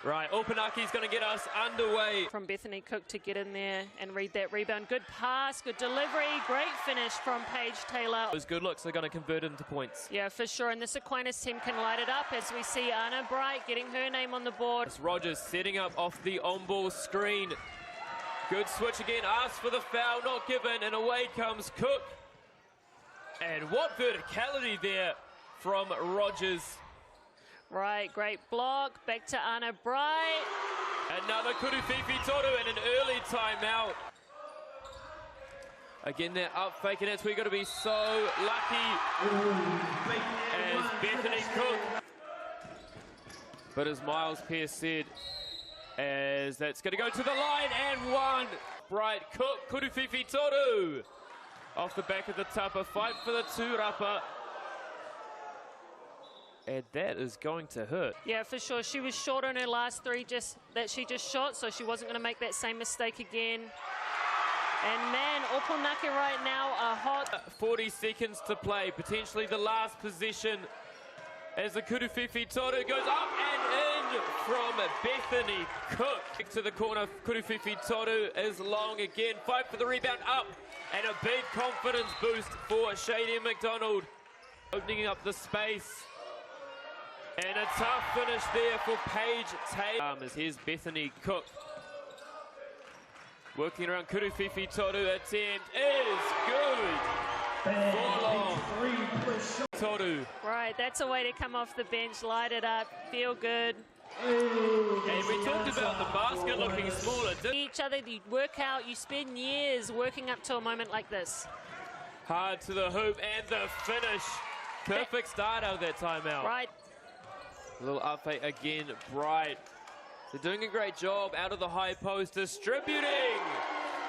Right, Ōpunake's going to get us underway. From Bethany Cook to get in there and read that rebound. Good pass, good delivery, great finish from Paige Taylor. Those good looks are going to convert into points. Yeah, for sure, and this Aquinas team can light it up as we see Anna Bright getting her name on the board. It's Rogers setting up off the on-ball screen. Good switch again, asked for the foul, not given, and away comes Cook. And what verticality there from Rogers. Right, great block, back to Anna Bright. Another Kuruwhiwhi Toru and an early timeout. Again, they're up faking. That's where you've got to be so lucky as Bethany Cook. But as Miles Pearce said, as that's going to go to the line and one. Bright Cook, Kuruwhiwhi Toru. Off the back of the tapa, fight for the tūrapa. And that is going to hurt. Yeah, for sure. She was short on her last three that she just shot, so she wasn't going to make that same mistake again. And man, Ōpunake right now are hot. 40 seconds to play, potentially the last possession as the Kuruwhiwhi Toru goes up and in from Bethany Cook. To the corner, Kuruwhiwhi Toru is long again. Fight for the rebound, up, and a big confidence boost for Shady McDonald. Opening up the space. And a tough finish there for Paige Taylor. As here's Bethany Cook. Working around Kuruwhiwhi Toru, attempt is good. For long. Toru. Right, that's a way to come off the bench, light it up, feel good. And we talked about the basket looking smaller. Each other, you work out, you spend years working up to a moment like this. Hard to the hoop and the finish. Perfect start out of that timeout. Right. A little up fake again, Bright. They're doing a great job out of the high post, distributing.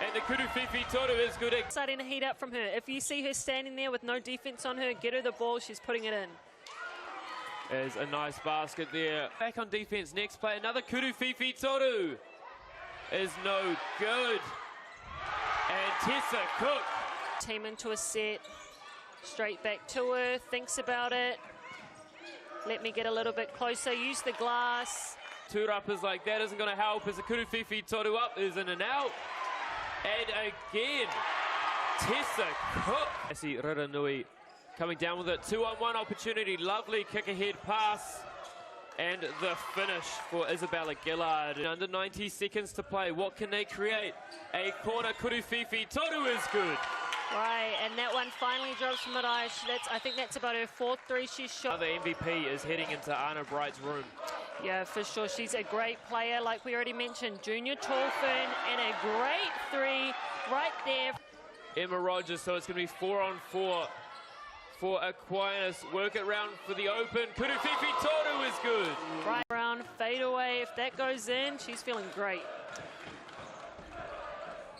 And the Kuruwhiwhi Toru is good. Starting to heat up from her. If you see her standing there with no defense on her, get her the ball, she's putting it in. There's a nice basket there. Back on defense, next play, another Kuruwhiwhi Toru is no good. And Tessa Cook. Team into a set, straight back to her, thinks about it. Let me get a little bit closer, use the glass. Tūrapas like that isn't going to help as the Kuruwhiwhi Toru up is in and out. And again, Tessa Cook. Asi Riranui coming down with a 2-on-1 opportunity. Lovely kick ahead pass. And the finish for Isabella Gillard. Under 90 seconds to play. What can they create? A corner, Kuruwhiwhi Toru is good. Right, and that one finally drops from Mariah. I think that's about her fourth three she's shot. The MVP is heading into Anna Bright's room. Yeah, for sure. She's a great player, like we already mentioned. Junior tall fern and a great three right there. Emma Rogers, so it's going to be 4-on-4 for Aquinas. Work it round for the open. Kuruwhiwhi Toru is good. Right round, fade away. If that goes in, she's feeling great.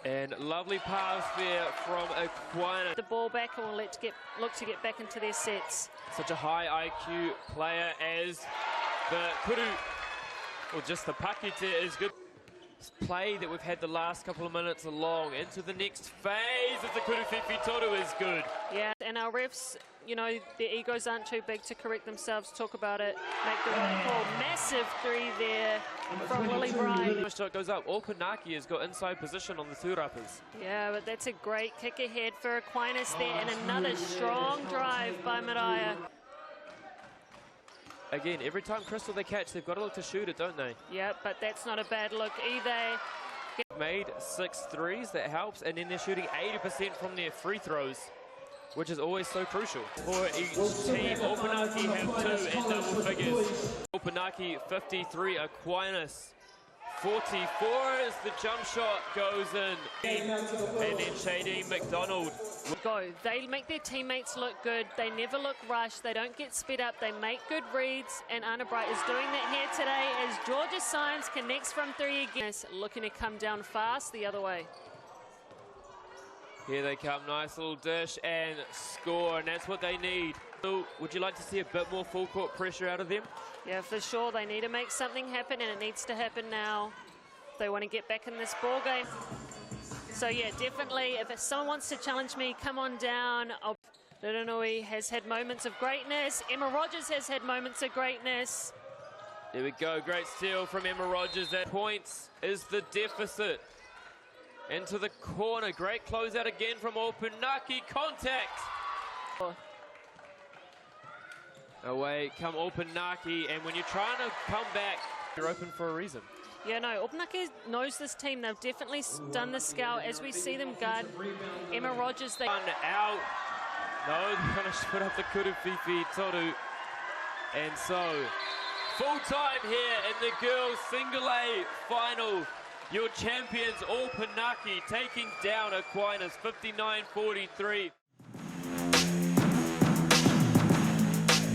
And lovely pass there from Aquinas. The ball back and we'll look to get back into their sets. Such a high IQ player as the just the Pakite is good. This play that we've had the last couple of minutes along into the next phase as the Kuruwhiwhi Toru is good. Yeah, and our refs, you know, their egos aren't too big to correct themselves, talk about it, make the right call. Massive three there from Lily Bright. Shot goes up. Ōpunake has got inside position on the tūrapas. Yeah, but that's a great kick ahead for Aquinas there, and another strong drive by Mariah. Again, every time Crystal they catch, they've got to look to shoot it, don't they? Yeah, but that's not a bad look either. Made 6 threes, that helps, and then they're shooting 80% from their free throws, which is always so crucial for each team. Ōpunake have 2 in double figures. Ōpunake 53, Aquinas 44 as the jump shot goes in. And then Shady McDonald. Go. They make their teammates look good. They never look rushed. They don't get sped up. They make good reads. And Anna Bright is doing that here today as Georgia Symes connects from 3 again. Looking to come down fast the other way. Here they come, nice little dish and score, and that's what they need. So would you like to see a bit more full court pressure out of them? Yeah, for sure. They need to make something happen, and it needs to happen now. They want to get back in this ball game. So yeah, definitely, if someone wants to challenge me, come on down. Riranui has had moments of greatness. Emma Rogers has had moments of greatness. There we go, great steal from Emma Rogers. That points is the deficit. Into the corner, great closeout again from Ōpunake, contact. Away come Ōpunake, and when you're trying to come back, you're open for a reason. Yeah, no, Ōpunake knows this team. They've definitely done the scout as we see them guard Emma Rogers. They out. No, they're going to put up the Kuruwhiwhi Toru. And so, full time here in the girls' single A final. Your champions, Ōpunake, taking down Aquinas 59-43.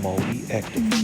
Māori Active.